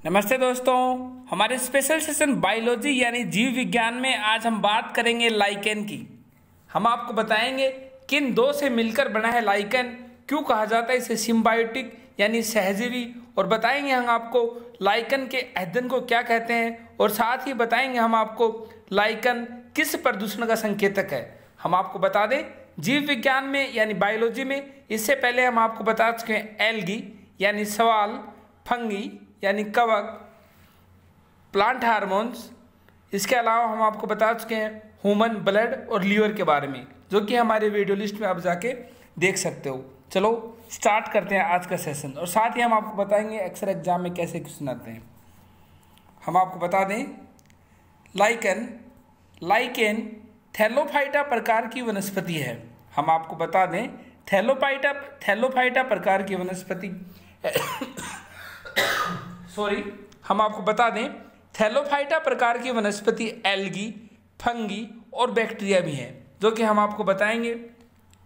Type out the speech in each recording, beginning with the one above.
नमस्ते दोस्तों, हमारे स्पेशल सेशन बायोलॉजी यानी जीव विज्ञान में आज हम बात करेंगे लाइकेन की। हम आपको बताएंगे किन दो से मिलकर बना है लाइकेन, क्यों कहा जाता है इसे सिम्बायोटिक यानी सहजीवी, और बताएंगे हम आपको लाइकेन के अध्ययन को क्या कहते हैं, और साथ ही बताएंगे हम आपको लाइकेन किस प्रदूषण का संकेतक है। हम आपको बता दें जीव विज्ञान में यानी बायोलॉजी में, इससे पहले हम आपको बता चुके हैं एल्गी यानी सवाल, फंगी यानी कवक, प्लांट हार्मोन्स। इसके अलावा हम आपको बता चुके हैं ह्यूमन ब्लड और लीवर के बारे में, जो कि हमारे वीडियो लिस्ट में आप जाके देख सकते हो। चलो स्टार्ट करते हैं आज का सेशन, और साथ ही हम आपको बताएंगे अक्सर एग्जाम में कैसे क्वेश्चन आते हैं। हम आपको बता दें लाइकेन थैलोफाइटा प्रकार की वनस्पति है। हम आपको बता दें थैलोफाइटा प्रकार की वनस्पति हम आपको बता दें थैलोफाइटा प्रकार की वनस्पति एल्गी, फंगी और बैक्टीरिया भी हैं, जो कि हम आपको बताएंगे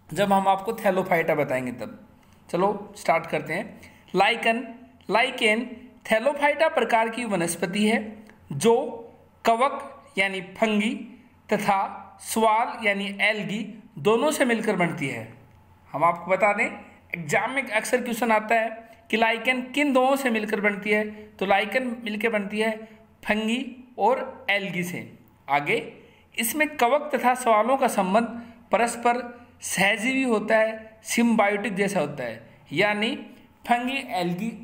जब हम आपको थैलोफाइटा बताएंगे तब। चलो स्टार्ट करते हैं। लाइकेन थैलोफाइटा प्रकार की वनस्पति है जो कवक यानी फंगी तथा स्वाल यानी एल्गी दोनों से मिलकर बनती है। हम आपको बता दें एग्जाम में अक्सर क्वेश्चन आता है कि लाइकेन किन दोनों से मिलकर बनती है, तो लाइकेन मिलकर बनती है फंगी और एल्गी से। आगे इसमें कवक तथा स्वालों का संबंध परस्पर सहजीवी होता है, सिम्बायोटिक जैसा होता है, यानी फंगी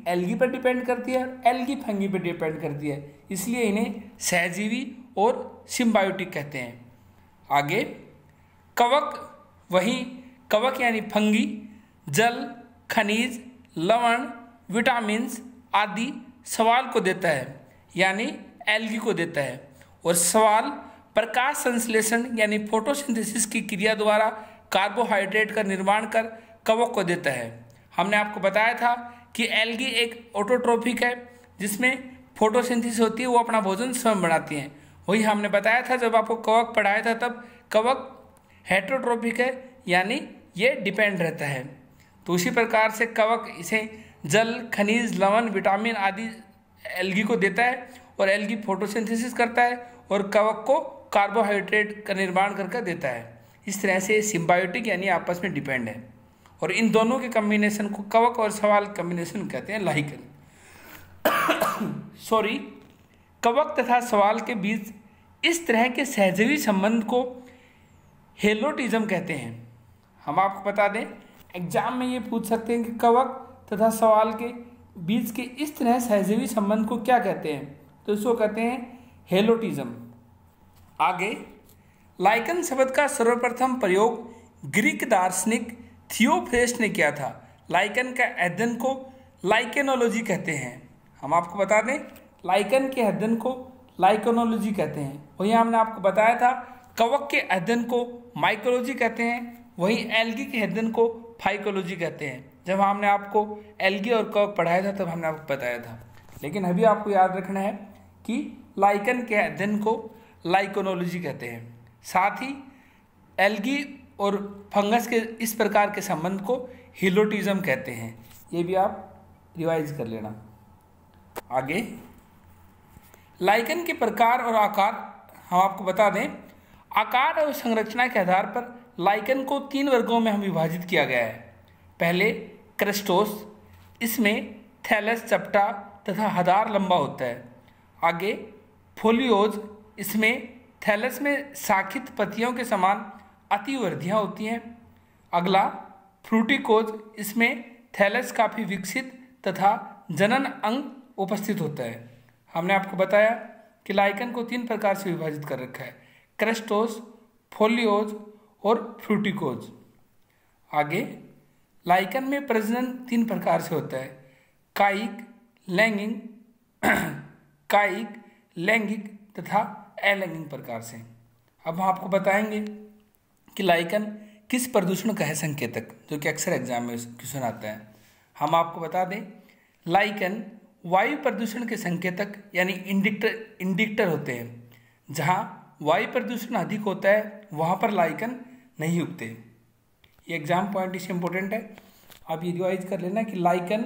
एल्गी पर डिपेंड करती है और एल्गी फंगी पर डिपेंड करती है, इसलिए इन्हें सहजीवी और सिम्बायोटिक कहते हैं। आगे कवक यानी फंगी जल, खनिज, लवण, विटामिन्स आदि सवाल को देता है, यानी एल्गी को देता है, और सवाल प्रकाश संश्लेषण यानी फोटोसिंथेसिस की क्रिया द्वारा कार्बोहाइड्रेट का निर्माण कर कवक को देता है। हमने आपको बताया था कि एल्गी एक ऑटोट्रोफिक है, जिसमें फोटोसिंथेसिस होती है, वो अपना भोजन स्वयं बनाती हैं। वही हमने बताया था जब आपको कवक पढ़ाया था, तब कवक हेटरोट्रोफिक है, यानी ये डिपेंड रहता है। तो उसी प्रकार से कवक इसे जल, खनिज, लवण, विटामिन आदि एल्गी को देता है, और एल्गी फोटोसिंथेसिस करता है और कवक को कार्बोहाइड्रेट का निर्माण करके देता है। इस तरह से सिम्बायोटिक यानी आपस में डिपेंड है, और इन दोनों के कम्बिनेशन को कवक और सवाल कम्बिनेशन कहते हैं लाइकेन। कवक तथा सवाल के बीच इस तरह के सहजीवी संबंध को हेलोटिज्म कहते हैं। हम आपको बता दें एग्जाम में ये पूछ सकते हैं कि कवक तथा सवाल के बीच के इस तरह सहजीवी संबंध को क्या कहते हैं, तो इसको कहते हैं हेलोटिज्म। आगे लाइकेन शब्द का सर्वप्रथम प्रयोग ग्रीक दार्शनिक थियोफ्रेस्ट ने किया था। लाइकेन का अध्ययन को लाइकेनोलॉजी कहते हैं। हम आपको बता दें लाइकेन के अध्ययन को लाइकेनोलॉजी कहते हैं। वही हमने आपको बताया था कवक के अध्ययन को माइकोलॉजी कहते हैं, वही एल्गी के अध्ययन को फाइकोलॉजी कहते हैं। जब हमने आपको एल्गी और कवक पढ़ाया था तब हमने आपको बताया था, लेकिन अभी आपको याद रखना है कि लाइकेन के अध्ययन को लाइकेनोलॉजी कहते हैं। साथ ही एल्गी और फंगस के इस प्रकार के संबंध को हेलोटिज्म कहते हैं। ये भी आप रिवाइज कर लेना। आगे लाइकेन के प्रकार और आकार हम आपको बता दें। आकार और संरचना के आधार पर लाइकेन को 3 वर्गों में हम विभाजित किया गया है। पहले क्रस्टोस, इसमें थैलस चपटा तथा हदार लंबा होता है। आगे फोलियोज, इसमें थैलस में शाखित पत्तियों के समान अतिवर्धियाँ होती हैं। अगला फ्रूटिकोज, इसमें थैलस काफ़ी विकसित तथा जनन अंग उपस्थित होता है। हमने आपको बताया कि लाइकेन को 3 प्रकार से विभाजित कर रखा है, क्रस्टोस, फोलियोज और फ्रूटिकोज। आगे लाइकेन में प्रजनन 3 प्रकार से होता है, कायिक, लैंगिक तथा अलैंगिक प्रकार से। अब हम आपको बताएंगे कि लाइकेन किस प्रदूषण का है संकेतक, जो कि अक्सर एग्जाम में क्वेश्चन आता है। हम आपको बता दें लाइकेन वायु प्रदूषण के संकेतक यानी इंडिकेटर होते हैं। जहाँ वायु प्रदूषण अधिक होता है वहाँ पर लाइकेन नहीं उगते। ये एग्जाम पॉइंट इससे इंपॉर्टेंट है, आप ये रिवाइज कर लेना कि लाइकेन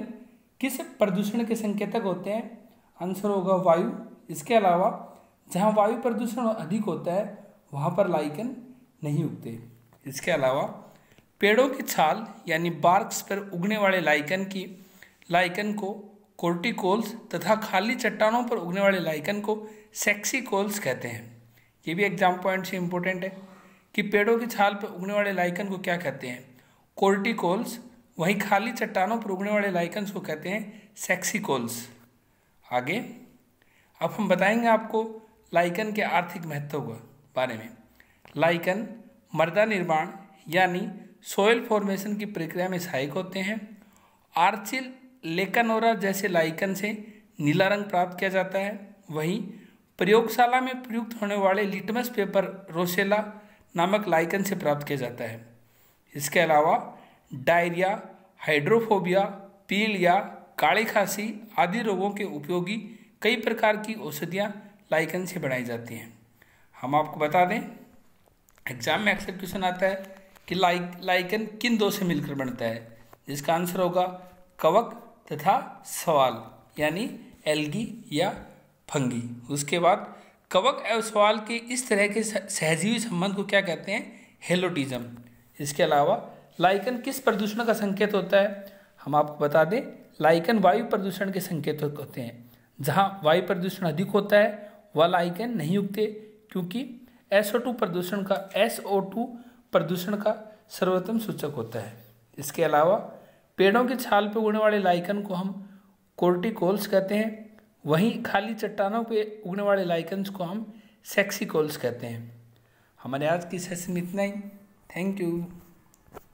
किस प्रदूषण के संकेतक होते हैं। आंसर होगा वायु। इसके अलावा जहाँ वायु प्रदूषण अधिक होता है वहाँ पर लाइकन नहीं उगते। इसके अलावा पेड़ों की छाल यानी बार्क्स पर उगने वाले लाइकन को कोर्टिकोल्स तथा खाली चट्टानों पर उगने वाले लाइकन को सेक्सिकोल्स कहते हैं। ये भी एग्जाम पॉइंट से इंपॉर्टेंट है कि पेड़ों की छाल पर उगने वाले लाइकन को क्या कहते हैं, कोर्टिकोल्स। वहीं खाली चट्टानों पर उगने वाले लाइकन्स को कहते हैं सेक्सिकोल्स। आगे अब हम बताएंगे आपको लाइकन के आर्थिक महत्व के बारे में। लाइकन मृदा निर्माण यानी सोयल फॉर्मेशन की प्रक्रिया में सहायक होते हैं। आर्चिल लेकानोरा जैसे लाइकन से नीला रंग प्राप्त किया जाता है। वहीं प्रयोगशाला में प्रयुक्त होने वाले लिटमस पेपर रोसेला नामक लाइकन से प्राप्त किया जाता है। इसके अलावा डायरिया, हाइड्रोफोबिया, पीलिया, काली खांसी आदि रोगों के उपयोगी कई प्रकार की औषधियाँ लाइकन से बनाई जाती हैं। हम आपको बता दें एग्जाम में अक्सर क्वेश्चन आता है कि लाइकन किन दो से मिलकर बनता है, जिसका आंसर होगा कवक तथा शैवाल यानी एल्गी या फंगी। उसके बाद कवक एवं शैवाल के इस तरह के सहजीवी संबंध को क्या कहते हैं, हेलोटिज्म। इसके अलावा लाइकन किस प्रदूषण का संकेत होता है, हम आपको बता दें लाइकन वायु प्रदूषण के संकेत होते हैं। जहाँ वायु प्रदूषण अधिक होता है वह लाइकन नहीं उगते, क्योंकि SO2 प्रदूषण का सर्वोत्तम सूचक होता है। इसके अलावा पेड़ों की छाल पर उगने वाले लाइकन को हम कोर्टिकोल्स कहते हैं। वहीं खाली चट्टानों पे उगने वाले लाइकन्स को हम सेक्सिकोल्स कहते हैं। हमारे आज की सेशन में इतना ही। Thank you.